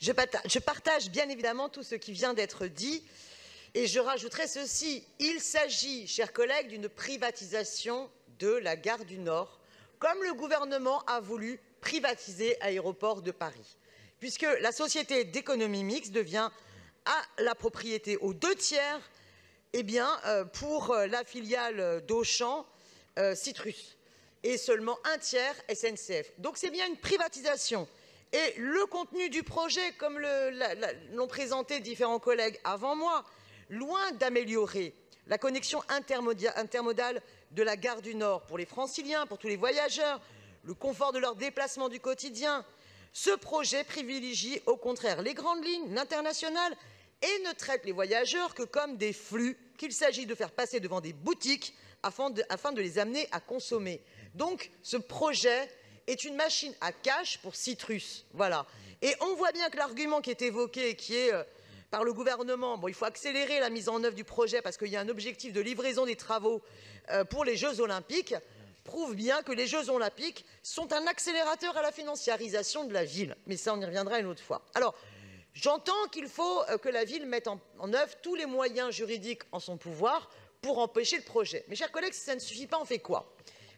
Je partage bien évidemment tout ce qui vient d'être dit et je rajouterai ceci. Il s'agit, chers collègues, d'une privatisation de la gare du Nord, comme le gouvernement a voulu privatiser Aéroports de Paris, puisque la société d'économie mixte devient à la propriété aux 2/3 pour la filiale d'Auchan Citrus et seulement 1/3 SNCF. Donc c'est bien une privatisation. Et le contenu du projet, comme l'ont présenté différents collègues avant moi, loin d'améliorer la connexion intermodale de la gare du Nord pour les franciliens, pour tous les voyageurs, le confort de leur déplacement du quotidien, ce projet privilégie au contraire les grandes lignes, l'international, et ne traite les voyageurs que comme des flux qu'il s'agit de faire passer devant des boutiques afin de les amener à consommer. Donc ce projet est une machine à cash pour Citrus. Voilà. Et on voit bien que l'argument qui est évoqué, qui est par le gouvernement, bon, il faut accélérer la mise en œuvre du projet parce qu'il y a un objectif de livraison des travaux pour les Jeux Olympiques, prouve bien que les Jeux Olympiques sont un accélérateur à la financiarisation de la ville. Mais ça, on y reviendra une autre fois. Alors, j'entends qu'il faut que la ville mette en œuvre tous les moyens juridiques en son pouvoir pour empêcher le projet. Mes chers collègues, si ça ne suffit pas, on fait quoi?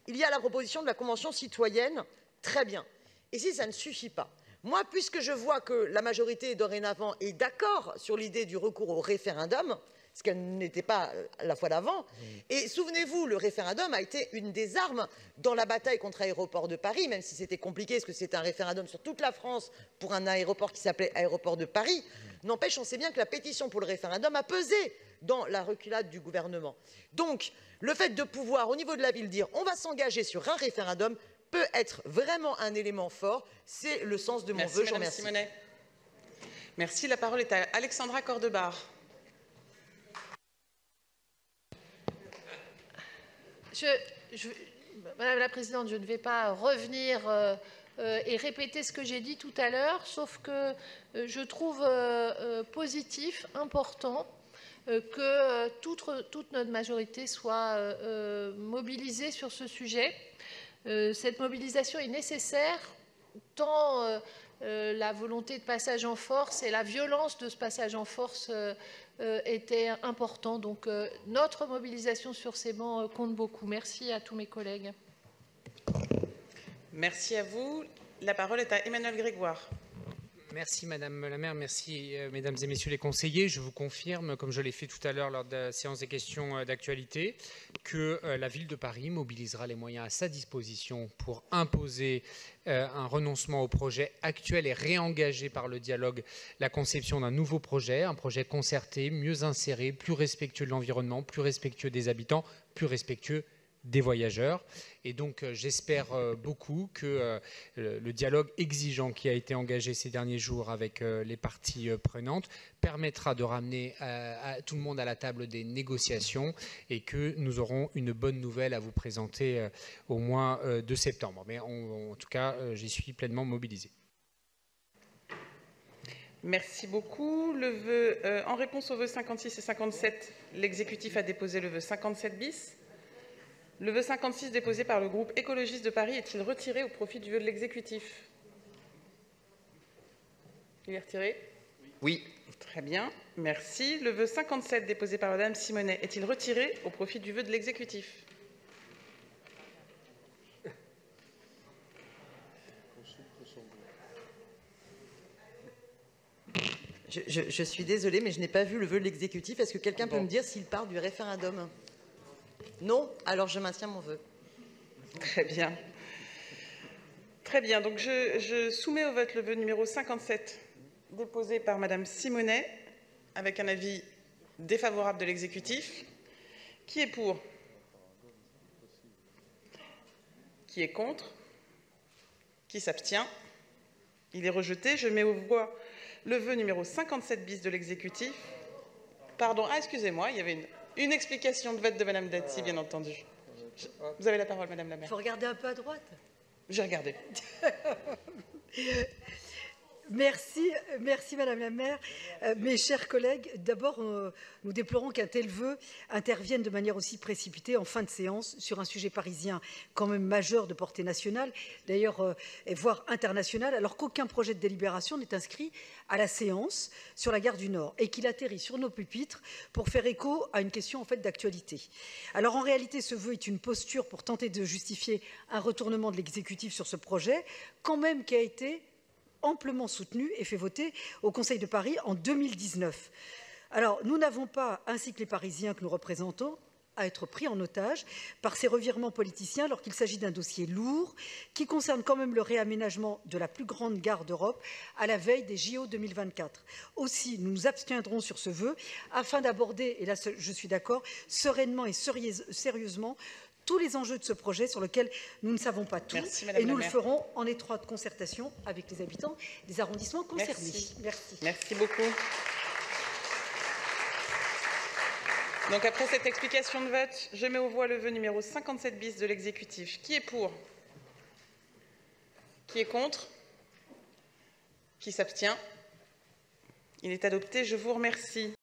Il y a la proposition de la Convention citoyenne, très bien. Et si ça ne suffit pas, moi, puisque je vois que la majorité dorénavant est d'accord sur l'idée du recours au référendum, ce qu'elle n'était pas la fois d'avant, et souvenez-vous, le référendum a été une des armes dans la bataille contre Aéroports de Paris, même si c'était compliqué, parce que c'était un référendum sur toute la France pour un aéroport qui s'appelait Aéroport de Paris. N'empêche, on sait bien que la pétition pour le référendum a pesé dans la reculade du gouvernement. Donc, le fait de pouvoir, au niveau de la ville, dire on va s'engager sur un référendum peut être vraiment un élément fort. C'est le sens de mon vœu. Je vous remercie. Simonet. Merci. La parole est à Alexandra Cordebar. Madame la Présidente, je ne vais pas revenir et répéter ce que j'ai dit tout à l'heure, sauf que je trouve positif, important, que toute notre majorité soit mobilisée sur ce sujet. Cette mobilisation est nécessaire, tant la volonté de passage en force et la violence de ce passage en force était important. Donc notre mobilisation sur ces bancs compte beaucoup. Merci à tous mes collègues. Merci à vous. La parole est à Emmanuel Grégoire. Merci Madame la maire, merci Mesdames et Messieurs les conseillers. Je vous confirme, comme je l'ai fait tout à l'heure lors de la séance des questions d'actualité, que la ville de Paris mobilisera les moyens à sa disposition pour imposer un renoncement au projet actuel et réengager par le dialogue la conception d'un nouveau projet, un projet concerté, mieux inséré, plus respectueux de l'environnement, plus respectueux des habitants, plus respectueux des voyageurs. Et donc j'espère beaucoup que le dialogue exigeant qui a été engagé ces derniers jours avec les parties prenantes permettra de ramener tout le monde à la table des négociations et que nous aurons une bonne nouvelle à vous présenter au mois de septembre. Mais en tout cas, j'y suis pleinement mobilisé. Merci beaucoup. Le vœu, en réponse aux vœux 56 et 57, l'exécutif a déposé le vœu 57 bis. Le vœu 56 déposé par le groupe écologiste de Paris est-il retiré au profit du vœu de l'exécutif? Il est retiré? Oui. Très bien, merci. Le vœu 57 déposé par Madame Simonet est-il retiré au profit du vœu de l'exécutif? Je suis désolée, mais je n'ai pas vu le vœu de l'exécutif. Est-ce que quelqu'un peut me dire s'il part du référendum? Non? Alors je maintiens mon vœu. Très bien. Très bien. Donc je soumets au vote le vœu numéro 57 déposé par Madame Simonet avec un avis défavorable de l'exécutif. Qui est pour? Qui est contre? Qui s'abstient? Il est rejeté. Je mets aux voix le vœu numéro 57 bis de l'exécutif. Pardon, excusez-moi, il y avait une explication de vote de Madame Dati, bien entendu. Vous avez la parole, Madame la maire. Il faut regarder un peu à droite. J'ai regardé. Merci Madame la maire. Mes chers collègues, d'abord, nous déplorons qu'un tel vœu intervienne de manière aussi précipitée en fin de séance sur un sujet parisien quand même majeur de portée nationale, d'ailleurs, voire internationale, alors qu'aucun projet de délibération n'est inscrit à la séance sur la gare du Nord et qu'il atterrit sur nos pupitres pour faire écho à une question en fait d'actualité. Alors en réalité, ce vœu est une posture pour tenter de justifier un retournement de l'exécutif sur ce projet, quand même qui a été amplement soutenu et fait voter au Conseil de Paris en 2019. Alors, nous n'avons pas, ainsi que les Parisiens que nous représentons, à être pris en otage par ces revirements politiciens alors qu'il s'agit d'un dossier lourd qui concerne quand même le réaménagement de la plus grande gare d'Europe à la veille des JO 2024. Aussi, nous nous abstiendrons sur ce vœu afin d'aborder, et là je suis d'accord, sereinement et sérieusement tous les enjeux de ce projet sur lequel nous ne savons pas tout. Et nous le ferons en étroite concertation avec les habitants des arrondissements concernés. Merci. Merci beaucoup. Donc après cette explication de vote, je mets aux voix le vœu numéro 57 bis de l'exécutif. Qui est pour? Qui est contre? Qui s'abstient? Il est adopté. Je vous remercie.